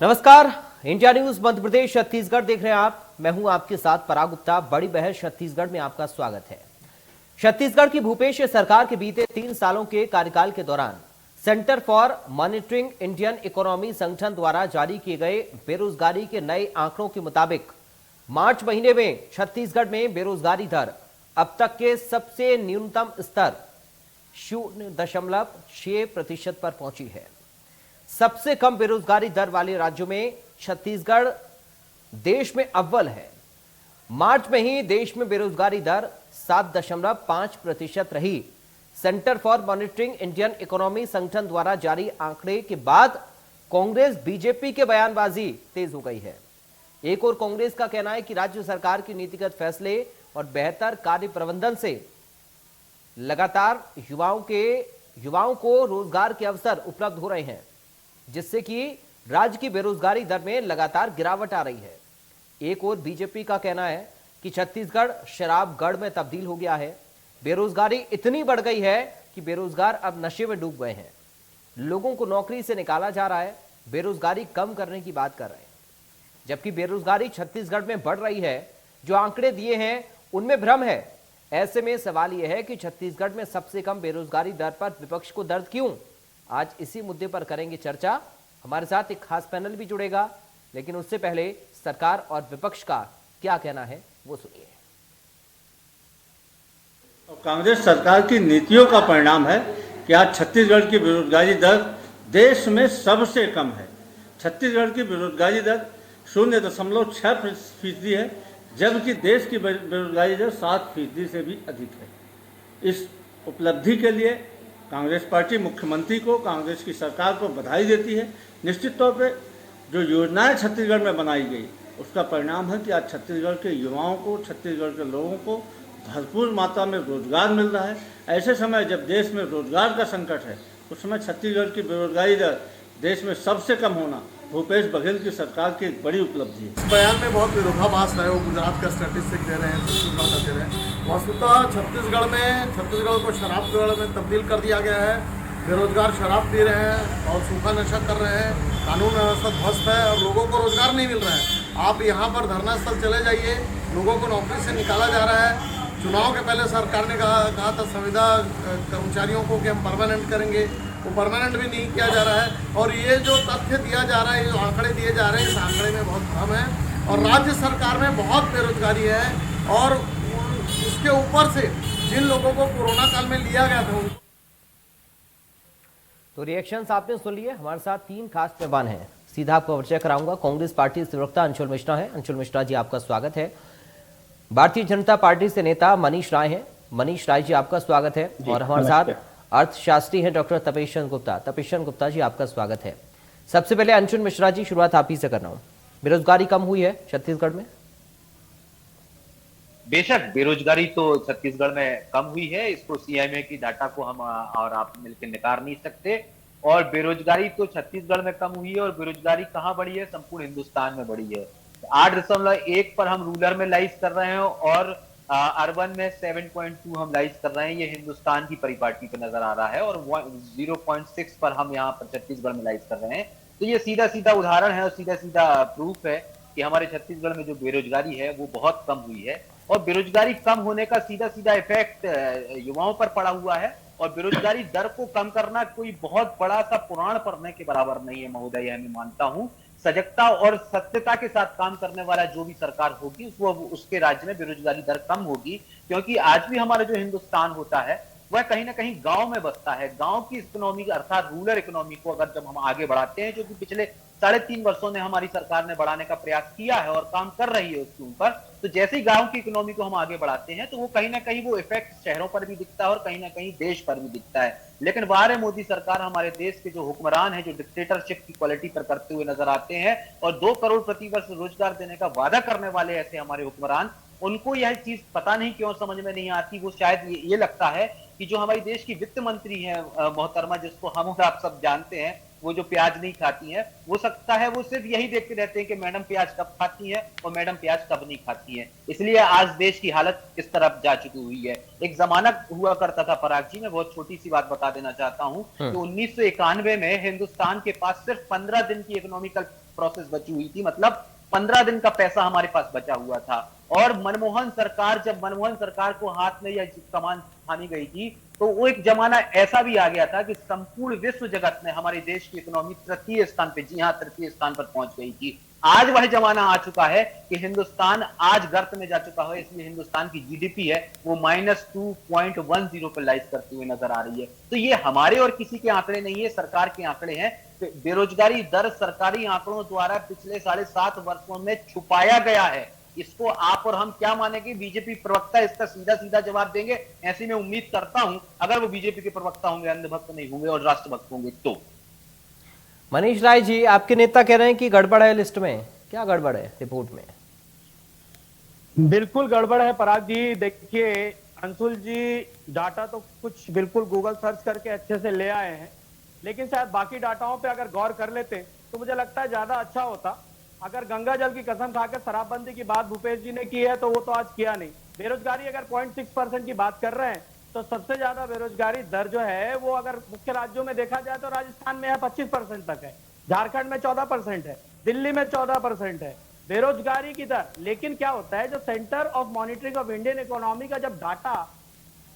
नमस्कार, India news Madhya Pradesh Chhattisgarh देख रहे हैं आप। मैं हूं आपके साथ पराग गुप्ता। बड़ी बहस छत्तीसगढ़ में आपका स्वागत है। छत्तीसगढ़ की भूपेश सरकार के बीते 3 सालों के कार्यकाल के दौरान centre for monitoring Indian economy संगठन द्वारा जारी किए गए बेरोजगारी के नए आंकड़ों के मुताबिक मार्च महीने में छत्तीसगढ़ में बेरोजगारी दर अब तक के सबसे न्यूनतम स्तर 0.6% पर पहुंची है। सबसे कम बेरोजगारी दर वाले राज्यों में छत्तीसगढ़ देश में अव्वल है। मार्च में ही देश में बेरोजगारी दर 7.5% रही। Centre for monitoring Indian economy संगठन द्वारा जारी आंकड़े के बाद कांग्रेस बीजेपी के बयानबाजी तेज हो गई है। एक और कांग्रेस का कहना है कि राज्य सरकार की नीतिगत फैसले और बेहतर कार्य प्रबंधन से लगातार युवाओं को रोजगार के अवसर उपलब्ध हो रहे हैं, जिससे कि राज्य की बेरोजगारी दर में लगातार गिरावट आ रही है। एक और बीजेपी का कहना है कि छत्तीसगढ़ शराबगढ़ में तब्दील हो गया है। बेरोजगारी इतनी बढ़ गई है कि बेरोजगार अब नशे में डूब गए हैं। लोगों को नौकरी से निकाला जा रहा है। बेरोजगारी कम करने की बात कर रहे हैं, जबकि बेरोजगारी छत्तीसगढ़ में बढ़ रही है। जो आंकड़े दिए हैं उनमें भ्रम है। ऐसे में सवाल यह है कि छत्तीसगढ़ में सबसे कम बेरोजगारी दर पर विपक्ष को दर्द क्यों? आज इसी मुद्दे पर करेंगे चर्चा। हमारे साथ एक खास पैनल भी जुड़ेगा, लेकिन उससे पहले सरकार और विपक्ष का क्या कहना है वो सुनिए। कांग्रेस सरकार की नीतियों का परिणाम है कि आज छत्तीसगढ़ की बेरोजगारी दर देश में सबसे कम है। छत्तीसगढ़ की बेरोजगारी दर 0.6% है, जबकि देश की बेरोजगारी दर 7% से भी अधिक है। इस उपलब्धि के लिए कांग्रेस पार्टी मुख्यमंत्री को, कांग्रेस की सरकार को बधाई देती है। निश्चित तौर पे जो योजनाएं छत्तीसगढ़ में बनाई गई उसका परिणाम है कि आज छत्तीसगढ़ के युवाओं को, छत्तीसगढ़ के लोगों को भरपूर मात्रा में रोजगार मिल रहा है। ऐसे समय जब देश में रोजगार का संकट है, उस समय छत्तीसगढ़ की बेरोजगारी दर देश में सबसे कम होना भूपेश बघेल की सरकार की एक बड़ी उपलब्धि है। बयान में बहुत विरोधाभास है। वो गुजरात का स्टैटिस्टिक दे रहे हैं, छत्तीसगढ़ का दे रहे हैं। वस्तुतः छत्तीसगढ़ को शराबगढ़ में तब्दील कर दिया गया है। बेरोजगार शराब पी रहे हैं और सूखा नशा कर रहे हैं। कानून व्यवस्था ध्वस्त है और लोगों को रोजगार नहीं मिल रहा है। आप यहाँ पर धरना स्थल चले जाइए, लोगों को नौकरी से निकाला जा रहा है। चुनाव के पहले सरकार ने कहा था संविदा कर्मचारियों को कि हम परमानेंट करेंगे, वो परमानेंट भी नहीं किया जा रहा है। और ये जो तथ्य दिया जा रहा है, ये जो आंकड़े दिए जा रहे हैं, इस आंकड़े में बहुत भ्रम है और राज्य सरकार में बहुत बेरोजगारी है। और इसके ऊपर से जिन लोगों को कोरोना काल में लिया गया था, तो रिएक्शंस आपने सुन लिए। हमारे साथ 3 खास मेहमान हैं, सीधा आपको परिचय कराऊंगा। कांग्रेस पार्टी से प्रवक्ता अंशुल मिश्रा है। अंशुल मिश्रा जी, आपका स्वागत है। भारतीय जनता पार्टी से नेता मनीष राय हैं। मनीष राय जी, आपका स्वागत है। और हमारे साथ अर्थशास्त्री हैं डॉक्टर तपेश गुप्ता। तपेश गुप्ता जी, आपका स्वागत है। सबसे पहले अंशुल मिश्रा जी, शुरुआत आप ही से करना हूं। बेरोजगारी कम हुई है छत्तीसगढ़ में? बेशक बेरोजगारी तो छत्तीसगढ़ में कम हुई है। इसको सीएमए की डाटा को हम और आप मिलकर नकार नहीं सकते। और बेरोजगारी तो छत्तीसगढ़ में कम हुई है। और बेरोजगारी कहां बढ़ी है? संपूर्ण हिंदुस्तान में बढ़ी है। 8.1 पर हम रूरल में लाइज कर रहे हैं और अर्बन में 7.2 हम लाइज कर रहे हैं। ये हिंदुस्तान की परिपाटी पे नजर आ रहा है। और 0.6 पर हम यहाँ पर छत्तीसगढ़ में लाइज कर रहे हैं। तो ये सीधा सीधा उदाहरण है और सीधा सीधा प्रूफ है कि हमारे छत्तीसगढ़ में जो बेरोजगारी है वो बहुत कम हुई है। और बेरोजगारी कम होने का सीधा सीधा इफेक्ट युवाओं पर पड़ा हुआ है। और बेरोजगारी दर को कम करना कोई बहुत बड़ा सा पुराण पढ़ने के बराबर नहीं है महोदय, मैं मानता हूं। सजगता और सत्यता के साथ काम करने वाला जो भी सरकार होगी वो उसके राज्य में बेरोजगारी दर कम होगी। क्योंकि आज भी हमारा जो हिंदुस्तान होता है वह कहीं ना कहीं गांव में बसता है। गांव की इकोनॉमी अर्थात रूरल इकोनॉमी को अगर जब हम आगे बढ़ाते हैं, जो कि पिछले 3.5 वर्षों में हमारी सरकार ने बढ़ाने का प्रयास किया है और काम कर रही है उसके ऊपर, तो जैसे ही गांव की इकोनॉमी को हम आगे बढ़ाते हैं तो वो कहीं ना कहीं वो इफेक्ट शहरों पर भी दिखता है और कहीं ना कहीं देश पर भी दिखता है। लेकिन वारे मोदी सरकार हमारे देश के जो हुक्मरान है, जो डिक्टेटरशिप की क्वालिटी पर करते हुए नजर आते हैं और 2 करोड़ प्रतिवर्ष रोजगार देने का वादा करने वाले ऐसे हमारे हुक्मरान, उनको यह चीज पता नहीं क्यों समझ में नहीं आती। वो शायद ये लगता है कि जो हमारी देश की वित्त मंत्री है मोहतरमा, जिसको हम और आप सब जानते हैं, वो जो प्याज नहीं खाती हैं, वो सकता है वो सिर्फ यही देखते रहते हैं कि मैडम प्याज कब खाती है और मैडम प्याज कब नहीं खाती है। इसलिए आज देश की हालत इस तरफ जा चुकी हुई है। एक जमाना हुआ करता था पराग जी, मैं बहुत छोटी सी बात बता देना चाहता हूं कि 1991 में हिंदुस्तान के पास सिर्फ 15 दिन की इकोनॉमिकल प्रोसेस बची हुई थी, मतलब 15 दिन का पैसा हमारे पास बचा हुआ था। और मनमोहन सरकार को हाथ में या कमान थामी गई थी, तो वो एक जमाना ऐसा भी आ गया था कि संपूर्ण विश्व जगत में हमारे देश की इकोनॉमी तृतीय स्थान पे, जी हां, तृतीय स्थान पर पहुंच गई थी। आज वह जमाना आ चुका है कि हिंदुस्तान आज गर्त में जा चुका है, इसलिए हिंदुस्तान की जीडीपी है वो -2.10 पर लाइज करती हुई नजर आ रही है। तो ये हमारे और किसी के आंकड़े नहीं है, सरकार के आंकड़े हैं। बेरोजगारी दर सरकारी आंकड़ों द्वारा पिछले 7.5 वर्षों में छुपाया गया है। इसको आप और हम क्या मानेंगे? बीजेपी प्रवक्ता इसका सीधा सीधा जवाब देंगे। ऐसी मैं उम्मीद करता हूं, अगर वो बीजेपी के प्रवक्ता होंगे, अंधभक्त नहीं होंगे और राष्ट्रभक्त होंगे तो। मनीष राय जी, आपके नेता कह रहे हैं कि गड़बड़ है लिस्ट में, क्या गड़बड़ है रिपोर्ट में? बिल्कुल गड़बड़ है पराग जी। देखिए अंशुल जी, डाटा तो कुछ बिल्कुल गूगल सर्च करके अच्छे से ले आए हैं, लेकिन शायद बाकी डाटाओं पे अगर गौर कर लेते तो मुझे लगता है ज्यादा अच्छा होता। अगर गंगा जल की कसम खाकर शराबबंदी की बात भूपेश जी ने की है तो वो तो आज किया नहीं। बेरोजगारी अगर 0.6% की बात कर रहे हैं तो सबसे ज्यादा बेरोजगारी दर जो है वो अगर मुख्य राज्यों में देखा जाए तो राजस्थान में है 25% तक है, झारखंड में 14% है, दिल्ली में 14% है बेरोजगारी की दर। लेकिन क्या होता है, जो centre of monitoring of Indian economy का जब डाटा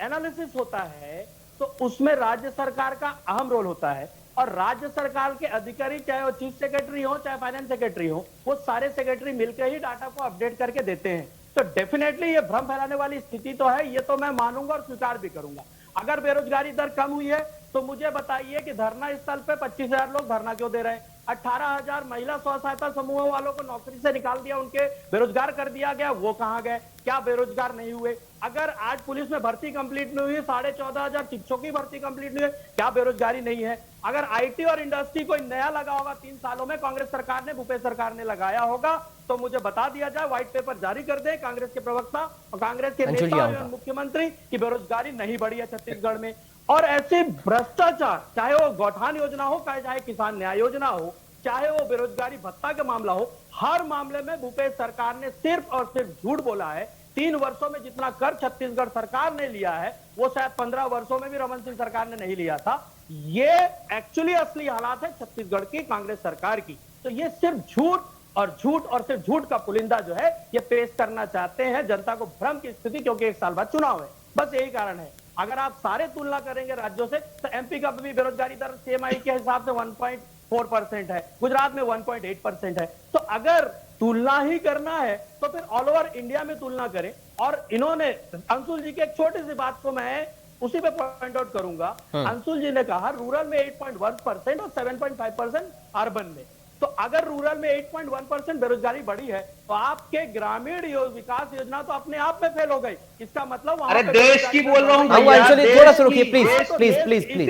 एनालिसिस होता है तो उसमें राज्य सरकार का अहम रोल होता है, और राज्य सरकार के अधिकारी चाहे वो चीफ सेक्रेटरी हो चाहे फाइनेंस सेक्रेटरी हो, वो सारे सेक्रेटरी मिलकर ही डाटा को अपडेट करके देते हैं। तो डेफिनेटली ये भ्रम फैलाने वाली स्थिति तो है, ये तो मैं मानूंगा और स्वीकार भी करूंगा। अगर बेरोजगारी दर कम हुई है तो मुझे बताइए कि धरना स्थल पे 25,000 लोग धरना क्यों दे रहे हैं? 18,000 महिला स्व सहायता समूहों वालों को नौकरी से निकाल दिया, उनके बेरोजगार कर दिया गया, वो कहां गए? क्या बेरोजगार नहीं हुए? अगर आज पुलिस में भर्ती कंप्लीट नहीं हुई, 14,500 शिक्षकों की भर्ती कंप्लीट नहीं हुई, क्या बेरोजगारी नहीं है? अगर आईटी और इंडस्ट्री कोई नया लगा होगा 3 सालों में, कांग्रेस सरकार ने, भूपेश सरकार ने लगाया होगा, तो मुझे बता दिया जाए, व्हाइट पेपर जारी कर दे कांग्रेस के प्रवक्ता और कांग्रेस के नेता और मुख्यमंत्री की बेरोजगारी नहीं बढ़ी है छत्तीसगढ़ में। और ऐसे भ्रष्टाचार, चाहे वो गौठान योजना हो, चाहे किसान न्याय योजना हो, चाहे वो बेरोजगारी भत्ता का मामला हो, हर मामले में भूपेश सरकार ने सिर्फ और सिर्फ झूठ बोला है। 3 वर्षों में जितना कर छत्तीसगढ़ सरकार ने लिया है वो शायद 15 वर्षों में भी रमन सिंह सरकार ने नहीं लिया था। ये एक्चुअली असली हालात है छत्तीसगढ़ की कांग्रेस सरकार की। तो ये सिर्फ झूठ और सिर्फ झूठ का पुलिंदा जो है ये पेश करना चाहते हैं जनता को भ्रम की स्थिति, क्योंकि 1 साल बाद चुनाव है, बस यही कारण है। अगर आप सारे तुलना करेंगे राज्यों से तो एमपी का भी बेरोजगारी दर सीएमआई के हिसाब से 1.4% है, गुजरात में 1.8% है। तो अगर तुलना ही करना है तो फिर ऑल ओवर इंडिया में तुलना करें। और इन्होंने अंशुल जी की एक छोटी सी बात को मैं उसी पे पॉइंट आउट करूंगा। अंशुल जी ने कहा रूरल में 8.1% और 7.5% अर्बन में। तो अगर रूरल में 8.1% बेरोजगारी बढ़ी है तो आपके ग्रामीण विकास योजना तो अपने आप में फेल हो गई। इसका मतलब अरे देश की बोल रहा हूँ, थोड़ा सा रुकिए प्लीज प्लीज प्लीज प्लीज।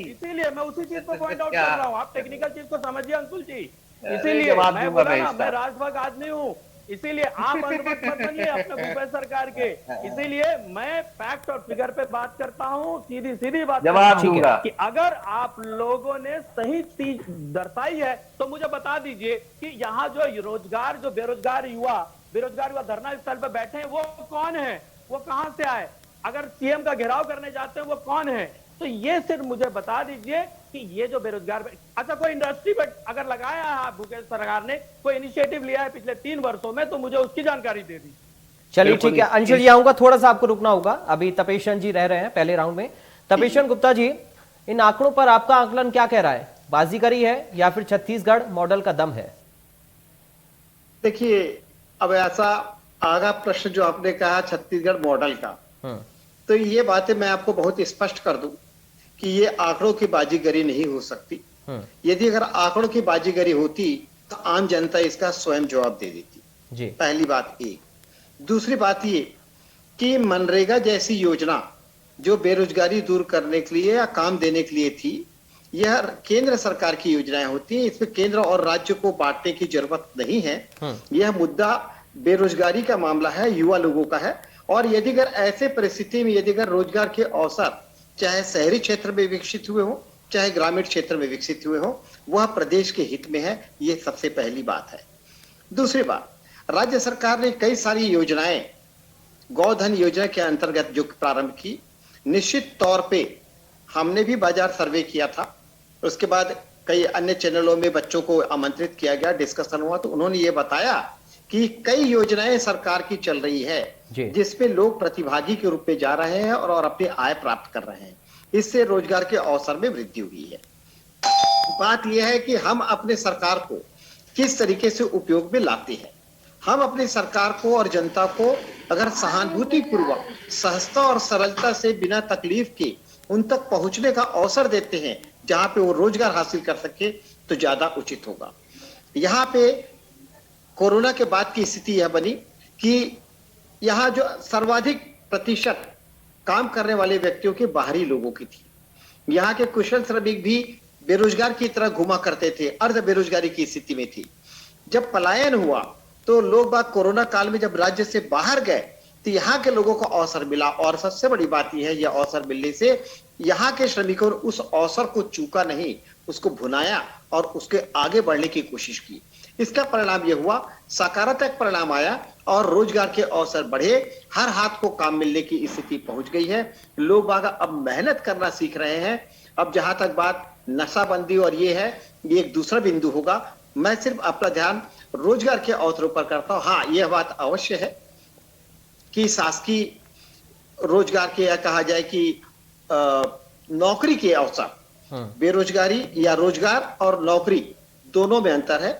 इसीलिए मैं उसी चीज को पॉइंट आउट कर रहा हूँ, आप टेक्निकल चीज को समझिए अंशुल जी। इसीलिए मैं बोला ना, मैं राष्ट्रभक्त आदमी हूँ, इसीलिए आप अंधभक्त मत बनिए अपने भूपेश सरकार के। इसीलिए मैं फैक्ट और फिगर पे बात करता हूँ, सीधी सीधी बात जवाब दूंगा कि अगर आप लोगों ने सही चीज दर्शाई है तो मुझे बता दीजिए कि यहाँ जो बेरोजगार युवा धरना स्थल पे बैठे हैं वो कौन है, वो कहां से आए? अगर सीएम का घेराव करने जाते हैं वो कौन है? तो ये सिर्फ मुझे बता दीजिए कि ये जो बेरोजगार, अच्छा कोई इंडस्ट्री पे अगर लगाया है भूपेश सरकार ने, कोई इनिशिएटिव लिया है पिछले 3 वर्षों में, तो मुझे उसकी जानकारी दे दी। चलिए ठीक है अंशुल जी, आऊंगा, थोड़ा सा आपको रुकना होगा, अभी तपेशन जी रह रहे हैं पहले राउंड में। तपेशन गुप्ता जी, इन आंकड़ों पर आपका आकलन क्या कह रहा है? बाजीगरी है या फिर छत्तीसगढ़ मॉडल का दम है? देखिए, अब ऐसा आगा प्रश्न जो आपने कहा छत्तीसगढ़ मॉडल का, तो ये बातें मैं आपको बहुत स्पष्ट कर दूं कि ये आंकड़ों की बाजीगरी नहीं हो सकती। यदि अगर आंकड़ों की बाजीगरी होती तो आम जनता इसका स्वयं जवाब दे देती जी। पहली बात ये। दूसरी बात ये कि मनरेगा जैसी योजना जो बेरोजगारी दूर करने के लिए या काम देने के लिए थी, यह केंद्र सरकार की योजनाएं होती हैं, इसमें केंद्र और राज्य को बांटने की जरूरत नहीं है। यह मुद्दा बेरोजगारी का मामला है, युवा लोगों का है। और यदि अगर ऐसे परिस्थिति में यदि अगर रोजगार के अवसर चाहे शहरी क्षेत्र में विकसित हुए हो चाहे ग्रामीण क्षेत्र में विकसित हुए हो, वह प्रदेश के हित में है, ये सबसे पहली बात है। दूसरी बात, राज्य सरकार ने कई सारी योजनाएं गौधन योजना के अंतर्गत जो प्रारंभ की, निश्चित तौर पे हमने भी बाजार सर्वे किया था, उसके बाद कई अन्य चैनलों में बच्चों को आमंत्रित किया गया, डिस्कशन हुआ, तो उन्होंने ये बताया कि कई योजनाएं सरकार की चल रही है जिसमें लोग प्रतिभागी के रूप में जा रहे हैं और अपनी आय प्राप्त कर रहे हैं। इससे रोजगार के अवसर में वृद्धि हुई है। बात यह है कि हम अपने सरकार को किस तरीके से उपयोग में लाते हैं। हम अपनी सरकार को और जनता को अगर सहानुभूति पूर्वक, सहजता और सरलता से बिना तकलीफ के उन तक पहुंचने का अवसर देते हैं जहां पे वो रोजगार हासिल कर सके तो ज्यादा उचित होगा। यहाँ पे कोरोना के बाद की स्थिति यह बनी कि यहाँ जो सर्वाधिक प्रतिशत काम करने वाले व्यक्तियों के बाहरी लोगों की थी। यहाँ के कुशल श्रमिक भी बेरोजगार की तरह घुमा करते थे, अर्ध बेरोजगारी की स्थिति में थी। जब पलायन हुआ तो लोग बाग कोरोना काल में जब राज्य से बाहर गए तो यहाँ के लोगों को अवसर मिला, और सबसे बड़ी बात यह है, यह अवसर मिलने से यहाँ के श्रमिकों ने उस अवसर को चूका नहीं, उसको भुनाया और उसके आगे बढ़ने की कोशिश की। इसका परिणाम यह हुआ, सकारात्मक परिणाम आया और रोजगार के अवसर बढ़े, हर हाथ को काम मिलने की स्थिति पहुंच गई है। लोग बाग अब मेहनत करना सीख रहे हैं। अब जहां तक बात नशाबंदी और ये है, ये एक दूसरा बिंदु होगा। मैं सिर्फ अपना ध्यान रोजगार के अवसरों पर करता हूं। हाँ, यह बात अवश्य है कि शासकीय रोजगार के, या कहा जाए कि नौकरी के अवसर, बेरोजगारी या रोजगार और नौकरी दोनों में अंतर है।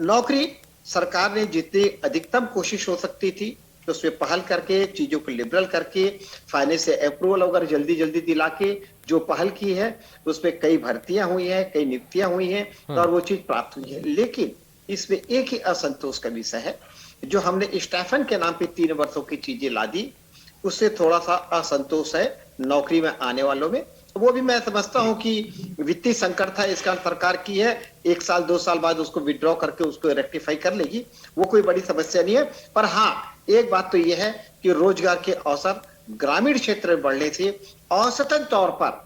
नौकरी सरकार ने जितनी अधिकतम कोशिश हो सकती थी उसमें पहल करके, चीजों को लिबरल करके, फाइनेंस से अप्रूवल वगैरह जल्दी जल्दी दिला के जो पहल की है उसमें कई भर्तियां हुई हैं, कई नियुक्तियां हुई हैं और वो चीज प्राप्त हुई है। लेकिन इसमें एक ही असंतोष का विषय है, जो हमने स्टाइपेंड के नाम पे 3 वर्षों की चीजें ला दी, उससे थोड़ा सा असंतोष है नौकरी में आने वालों में। वो भी मैं समझता हूं कि वित्तीय संकट था, इसका सरकार की है, 1 साल 2 साल बाद उसको विड्रॉ करके उसको रेक्टिफाई कर लेगी, वो कोई बड़ी समस्या नहीं है। पर हाँ, एक बात तो यह है कि रोजगार के अवसर ग्रामीण क्षेत्र में बढ़ने से औसतन तौर पर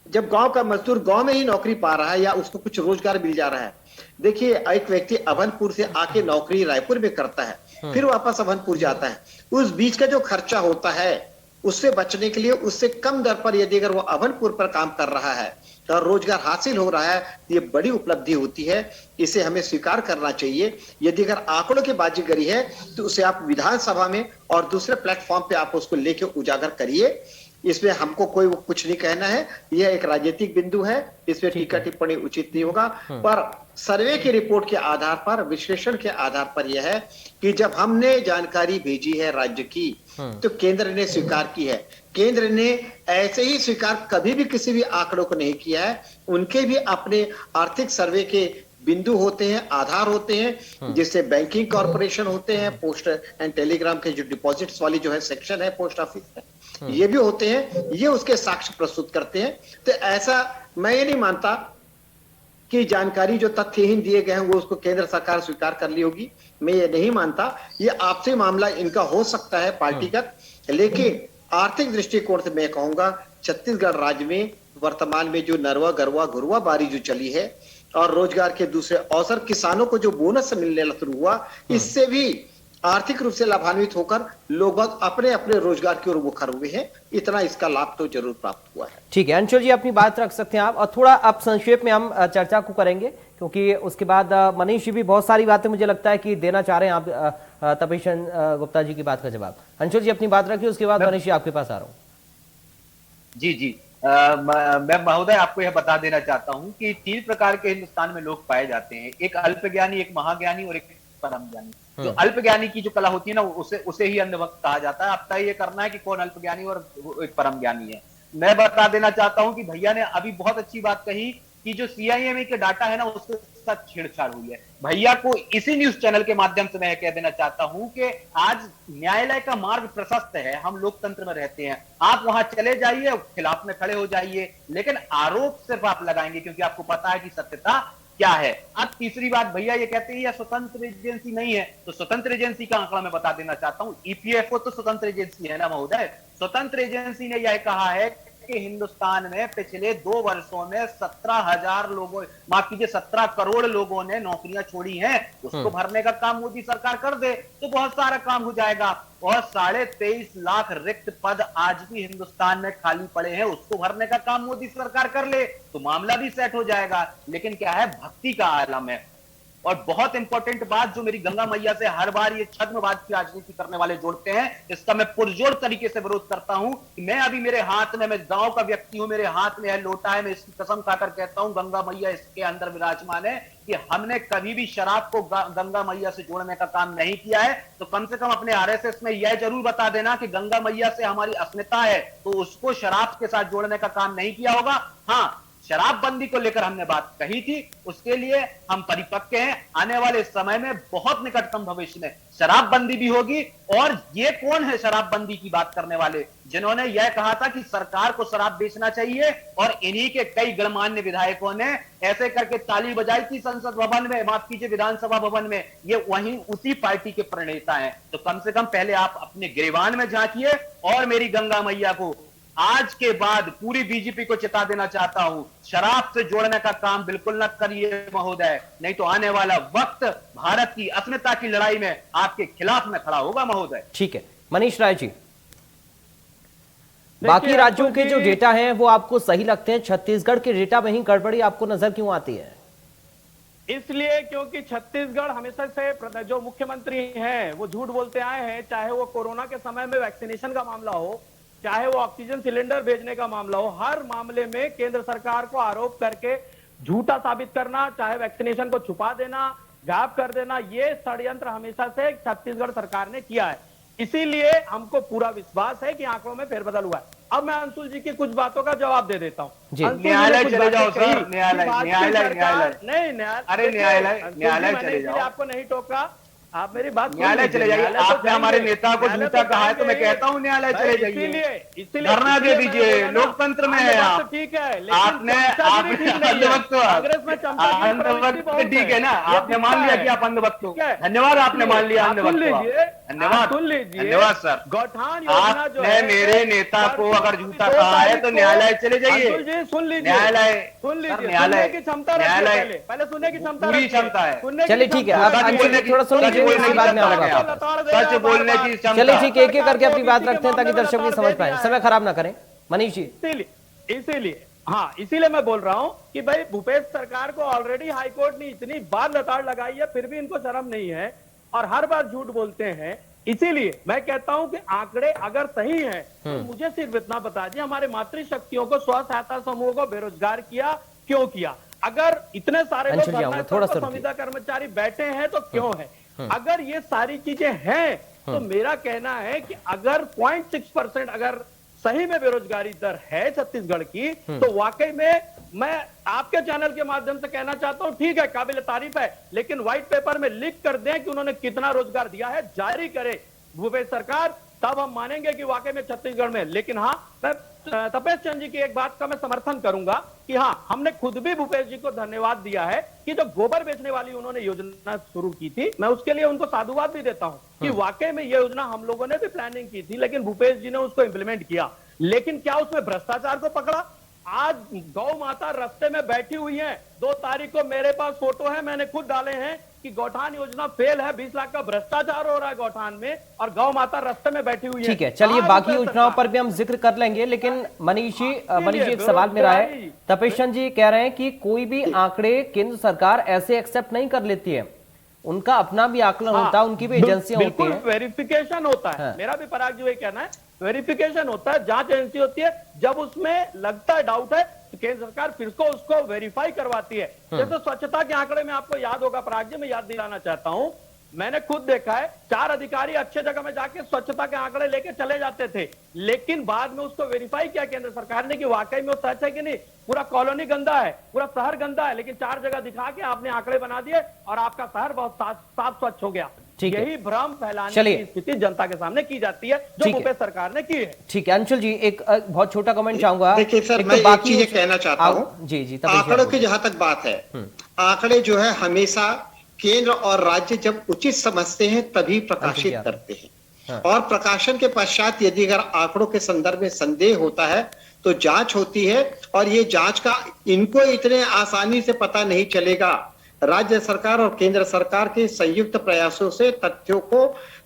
जब गांव का मजदूर गांव में ही नौकरी पा रहा है या उसको कुछ रोजगार मिल जा रहा है। देखिए, एक व्यक्ति अभनपुर से आके नौकरी रायपुर में करता है, फिर वापस अभनपुर जाता है, उस बीच का जो खर्चा होता है उससे बचने के लिए उससे कम दर पर यदि अगर वो अभनपुर पर काम कर रहा है तो रोजगार हासिल हो रहा है, ये बड़ी उपलब्धि होती है। इसे हमें स्वीकार करना चाहिए। यदि अगर आंकड़ों की बाजीगरी है तो उसे आप विधानसभा में और दूसरे प्लेटफॉर्म पे आप उसको लेके उजागर करिए। इसमें हमको कोई कुछ नहीं कहना है, यह एक राजनीतिक बिंदु है, इसमें टीका टिप्पणी उचित नहीं होगा। पर सर्वे की रिपोर्ट के आधार पर, विश्लेषण के आधार पर यह है कि जब हमने जानकारी भेजी है राज्य की तो केंद्र ने स्वीकार की है। केंद्र ने ऐसे ही स्वीकार कभी भी किसी भी आंकड़ों को नहीं किया है। उनके भी अपने आर्थिक सर्वे के बिंदु होते हैं, आधार होते हैं, जिससे बैंकिंग कॉर्पोरेशन होते हैं, पोस्ट एंड टेलीग्राम के जो डिपॉजिट्स वाली जो है सेक्शन है पोस्ट ऑफिस है, ये भी होते हैं, ये उसके साक्ष्य प्रस्तुत करते हैं। तो ऐसा मैं ये नहीं मानता कि जानकारी जो तथ्यहीन दिए गए हैं वो उसको केंद्र सरकार स्वीकार कर ली होगी, मैं ये नहीं मानता। ये आपसी मामला इनका हो सकता है पार्टीगत, लेकिन आर्थिक दृष्टिकोण से मैं कहूंगा छत्तीसगढ़ राज्य में वर्तमान में जो नरवा गरवा घुरवा बारी जो चली है और रोजगार के दूसरे अवसर, किसानों को जो बोनस मिलने शुरू हुआ, इससे भी आर्थिक रूप से लाभान्वित होकर लोग अपने अपने रोजगार की ओर मुखर हुए हैं। इतना इसका लाभ तो जरूर प्राप्त हुआ है। ठीक है अंशुल जी, अपनी बात रख सकते हैं आप, और थोड़ा अब संक्षेप में हम चर्चा को करेंगे क्योंकि उसके बाद मनीष जी भी बहुत सारी बातें मुझे लगता है कि देना चाह रहे हैं आप तपेशन गुप्ता जी की बात का जवाब। अंशुल जी अपनी बात रखिए, उसके बाद मनीष जी आपके पास आ रहा हूँ। जी मैं महोदय आपको यह बता देना चाहता हूं कि 3 प्रकार के हिंदुस्तान में लोग पाए जाते हैं, एक अल्पज्ञानी, एक महाज्ञानी और एक परम ज्ञानी। जो अल्पज्ञानी की जो कला होती है ना, उसे ही अंधभक्त कहा जाता है। अब तय ये करना है कि कौन अल्पज्ञानी और एक परम ज्ञानी है। मैं बता देना चाहता हूं कि भैया ने अभी बहुत अच्छी बात कही कि जो CIMA के डाटा है ना उसके साथ छेड़छाड़ हुई है। भैया को इसी न्यूज चैनल के माध्यम से मैं कह देना चाहता हूं कि आज न्यायालय का मार्ग प्रशस्त है, हम लोकतंत्र में रहते हैं, आप वहां चले जाइए, खिलाफ में खड़े हो जाइए, लेकिन आरोप सिर्फ आप लगाएंगे क्योंकि आपको पता है कि सत्यता क्या है। अब तीसरी बात, भैया ये कहते हैं यह स्वतंत्र एजेंसी नहीं है, तो स्वतंत्र एजेंसी का आंकड़ा मैं बता देना चाहता हूं। EPFO तो स्वतंत्र एजेंसी है ना महोदय। स्वतंत्र एजेंसी ने यह कहा है कि के हिंदुस्तान में पिछले 2 वर्षों में 17,000 लोगों, माफ कीजिए 17 करोड़ लोगों ने नौकरियां छोड़ी हैं, उसको भरने का काम मोदी सरकार कर दे तो बहुत सारा काम हो जाएगा। और 23.5 लाख रिक्त पद आज भी हिंदुस्तान में खाली पड़े हैं, उसको भरने का काम मोदी सरकार कर ले तो मामला भी सेट हो जाएगा। लेकिन क्या है, भक्ति का आलम है। और बहुत इंपॉर्टेंट बात जो मेरी गंगा मैया से हर बार ये छद्मवाद की राजनीति करने वाले जोड़ते हैं, इसका मैं पुरजोर तरीके से विरोध करता हूं कि मैं अभी मेरे हाथ में, मैं गांव का व्यक्ति हूं, मेरे हाथ में है लोटा है, मैं इसकी कसम खाकर कहता हूं गंगा मैया इसके अंदर विराजमान है कि हमने कभी भी शराब को गंगा मैया से जोड़ने का काम नहीं किया है। तो कम से कम अपने आरएसएस में यह जरूर बता देना कि गंगा मैया से हमारी अस्मिता है तो उसको शराब के साथ जोड़ने का काम नहीं किया होगा। हाँ, शराबबंदी को लेकर हमने बात कही थी, उसके लिए हम परिपक्व हैं। आने वाले समय में बहुत निकटतम भविष्य में शराबबंदी भी होगी। और ये कौन है शराबबंदी की बात करने वाले, जिन्होंने यह कहा था कि सरकार को शराब बेचना चाहिए, और इन्हीं के कई गणमान्य विधायकों ने ऐसे करके ताली बजाई थी संसद भवन में, माफ कीजिए विधानसभा भवन में। ये वहीं उसी पार्टी के प्रणेता हैं। तो कम से कम पहले आप अपने गिरबान में झांकिए। और मेरी गंगा मैया को आज के बाद पूरी बीजेपी को चेता देना चाहता हूं, शराब से जोड़ने का काम बिल्कुल न करिए महोदय, नहीं तो आने वाला वक्त भारत की अस्मिता की लड़ाई में आपके खिलाफ में खड़ा होगा महोदय। ठीक है मनीष राय जी, बाकी राज्यों के जो डेटा हैं वो आपको सही लगते हैं, छत्तीसगढ़ के डेटा में ही गड़बड़ी आपको नजर क्यों आती है? इसलिए क्योंकि छत्तीसगढ़ हमेशा से जो मुख्यमंत्री हैं वो झूठ बोलते आए हैं, चाहे वो कोरोना के समय में वैक्सीनेशन का मामला हो, चाहे वो ऑक्सीजन सिलेंडर भेजने का मामला हो, हर मामले में केंद्र सरकार को आरोप करके झूठा साबित करना, चाहे वैक्सीनेशन को छुपा देना, गायब कर देना, ये षड्यंत्र हमेशा से छत्तीसगढ़ सरकार ने किया है। इसीलिए हमको पूरा विश्वास है कि आंकड़ों में फेरबदल हुआ है। अब मैं अंशुल जी की कुछ बातों का जवाब दे देता हूँ। न्यायालय चले जाओ सर, न्यायालय चले जाओ। आपको नहीं टोका, आप मेरी बात न्यायालय चले जाइए। आपने हमारे नेता को झूठा कहा है तो मैं कहता हूँ न्यायालय चले जाइए, धरना दे दीजिए, लोकतंत्र में है आप। ठीक है, आपने अंधभक्त ठीक है ना, आपने मान लिया कि आप अंधभक्त हो। धन्यवाद, आपने मान लिया अंधभक्त। धन्यवाद, धन्यवाद सर। गौठान आपने मेरे नेता को अगर झूठा कहा है तो न्यायालय चले जाइए। सुन लीजिए, न्यायालय न्यायालय की क्षमता, पहले सुनने की क्षमता, पूरी क्षमता है। चलिए ठीक है, आप थोड़ा सुन लीजिए, इसके बाद में आऊंगा। सच बोलने की क्षमता। चलिए ठीक है, एक एक करके अपनी बात रखते हैं ताकि दर्शक भी समझ पाए, समय खराब ना करें मनीष जी। इसीलिए हाँ, इसीलिए मैं बोल रहा हूं कि भाई भूपेश सरकार को ऑलरेडी हाईकोर्ट ने इतनी बार लताड़ लगाई है, फिर भी इनको शर्म नहीं है और हर बार झूठ बोलते हैं। इसीलिए मैं कहता हूं कि आंकड़े अगर सही हैं तो मुझे सिर्फ इतना बता दिए, हमारे मातृशक्तियों को, स्व सहायता समूह को बेरोजगार किया, क्यों किया? अगर इतने सारे लोग संविदा कर्मचारी बैठे हैं तो क्यों है? अगर ये सारी चीजें हैं तो मेरा कहना है कि अगर 0.6% अगर सही में बेरोजगारी दर है छत्तीसगढ़ की, तो वाकई में मैं आपके चैनल के माध्यम से कहना चाहता हूं, ठीक है, काबिल तारीफ है, लेकिन व्हाइट पेपर में लिख कर दें कि उन्होंने कितना रोजगार दिया है, जारी करे भूपेश सरकार, तब हम मानेंगे कि वाकई में छत्तीसगढ़ में। लेकिन हाँ, मैं तपेश चंद जी की एक बात का मैं समर्थन करूंगा कि हाँ, हमने खुद भी भूपेश जी को धन्यवाद दिया है कि जो गोबर बेचने वाली उन्होंने योजना शुरू की थी, मैं उसके लिए उनको साधुवाद भी देता हूं कि वाकई में ये योजना हम लोगों ने भी प्लानिंग की थी, लेकिन भूपेश जी ने उसको इंप्लीमेंट किया। लेकिन क्या उसमें भ्रष्टाचार को पकड़ा? आज गौ माता रास्ते में बैठी हुई है, 2 तारीख को मेरे पास फोटो है, मैंने खुद डाले हैं कि गौठान योजना फेल है, 20 लाख का भ्रष्टाचार हो रहा है गौठान में और गौ माता रास्ते में बैठी हुई है। ठीक है, चलिए बाकी योजनाओं पर भी हम जिक्र कर लेंगे, लेकिन मनीष जी एक सवाल मेरा है, तपेश चंद जी कह रहे हैं कि कोई भी आंकड़े केंद्र सरकार ऐसे एक्सेप्ट नहीं कर लेती है, उनका अपना भी आकलन होता है, उनकी भी एजेंसियां होती है, वेरिफिकेशन होता है। मेरा भी पराग जी वही कहना है, वेरिफिकेशन होता है, जांच एजेंसी होती है, जब उसमें लगता है डाउट है तो केंद्र सरकार फिर उसको वेरीफाई करवाती है। जैसे स्वच्छता के आंकड़े में आपको याद होगा, पराग जी मैं याद दिलाना चाहता हूं, मैंने खुद देखा है 4 अधिकारी अच्छे जगह में जाके स्वच्छता के आंकड़े लेके चले जाते थे, लेकिन बाद में उसको वेरीफाई किया केंद्र सरकार ने कि वाकई में वो सच है कि नहीं, पूरा कॉलोनी गंदा है, पूरा शहर गंदा है, लेकिन 4 जगह दिखा के आपने आंकड़े बना दिए और आपका शहर बहुत साफ स्वच्छ हो गया। यही भ्रम फैलाने की स्थिति जनता के सामने की जाती है, जो भूपेश सरकार ने की है। ठीक है, अंशुल जी एक बहुत छोटा कमेंट चाहूंगा। देखिए सर, मैं एक चीज कहना चाहता हूँ, जी आंकड़ों की जहां तक बात है, आंकड़े जो है हमेशा केंद्र और राज्य जब उचित समझते हैं तभी प्रकाशित करते हैं, और प्रकाशन के पश्चात यदि अगर आंकड़ों के संदर्भ में संदेह होता है तो जांच होती है, और ये जांच का इनको इतने आसानी से पता नहीं चलेगा। राज्य सरकार और केंद्र सरकार के संयुक्त प्रयासों से तथ्यों को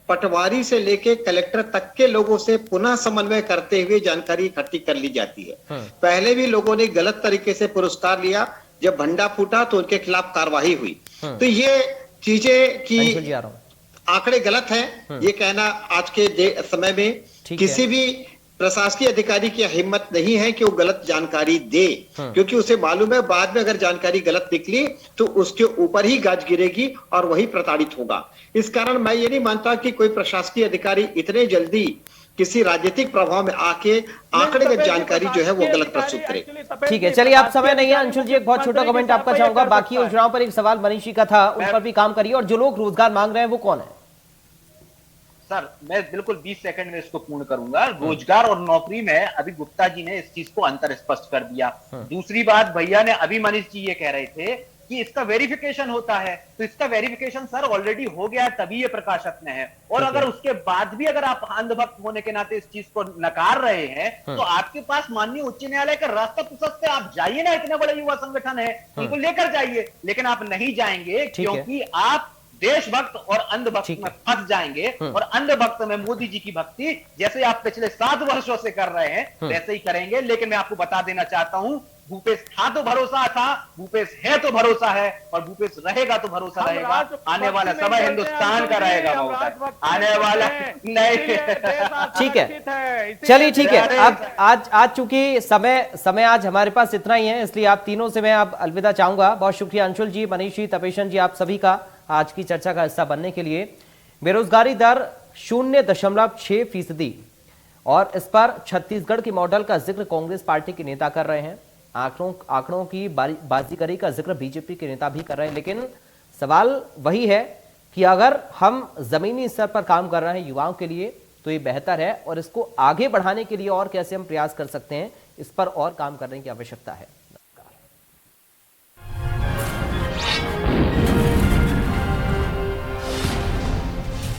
पटवारी से लेके कलेक्टर तक के लोगों से पुनः समन्वय करते हुए जानकारी इकट्ठी कर ली जाती है। पहले भी लोगों ने गलत तरीके से पुरस्कार लिया, जब भंडा फूटा तो उनके खिलाफ कार्रवाई हुई। तो ये चीजें की आंकड़े गलत हैं, ये कहना आज के समय में किसी भी प्रशासकीय अधिकारी की हिम्मत नहीं है कि वो गलत जानकारी दे, क्योंकि उसे मालूम है बाद में अगर जानकारी गलत निकली तो उसके ऊपर ही गाज गिरेगी और वही प्रताड़ित होगा। इस कारण मैं ये नहीं मानता कि कोई प्रशासकीय अधिकारी इतने जल्दी किसी राजनीतिक प्रभाव में आके आंकड़ेगत जानकारी जो है वो गलत प्रस्तुत करे। ठीक है, चलिए आप समय नहीं है। अंशुल जी, एक बहुत छोटा कमेंट आपका चाहूंगा। बाकी योजनाओं पर एक सवाल मनीषी का था, उन पर भी काम करिए। और जो लोग रोजगार मांग रहे हैं वो कौन है? सर मैं बिल्कुल 20 सेकंड में इसको पूर्ण करूंगा। रोजगार और नौकरी में अभी गुप्ता जी ने इस चीज को अंतर स्पष्ट कर दिया। दूसरी बात, भैया ने अभी मनीष जी ये कह रहे थे कि इसका वेरिफिकेशन होता है, तो इसका वेरिफिकेशन सर ऑलरेडी हो गया, तभी ये प्रकाशक में है। और अगर उसके बाद भी अगर आप अंधभक्त होने के नाते इस चीज को नकार रहे हैं, तो आपके पास माननीय उच्च न्यायालय का रास्ता पुस्तक से आप जाइए ना, इतने बड़े युवा संगठन है, उनको लेकर जाइए। लेकिन आप नहीं जाएंगे क्योंकि आप देशभक्त और अंधभक्त में फंस जाएंगे। और अंधभक्त में मोदी जी की भक्ति जैसे आप पिछले 7 वर्षों से कर रहे हैं वैसे ही करेंगे। लेकिन मैं आपको बता देना चाहता हूं, भूपेश था तो भरोसा था, भूपेश है तो भरोसा है, और भूपेश रहेगा तो भरोसा रहेगा। आने वाला समय हिंदुस्तान का रहेगा, आने वाला नहीं। ठीक है, चलिए ठीक है। अब आज चूंकि समय आज हमारे पास इतना ही है, इसलिए आप तीनों से मैं अब अलविदा चाहूंगा। बहुत शुक्रिया अंशुल जी, मनीष जी, तपेशन जी, आप सभी का आज की चर्चा का हिस्सा बनने के लिए। बेरोजगारी दर 0.6%, और इस पर छत्तीसगढ़ के मॉडल का जिक्र कांग्रेस पार्टी के नेता कर रहे हैं। आंकड़ों की बाजीगरी का जिक्र बीजेपी के नेता भी कर रहे हैं। लेकिन सवाल वही है कि अगर हम जमीनी स्तर पर काम कर रहे हैं युवाओं के लिए तो ये बेहतर है, और इसको आगे बढ़ाने के लिए और कैसे हम प्रयास कर सकते हैं, इस पर और काम करने की आवश्यकता है।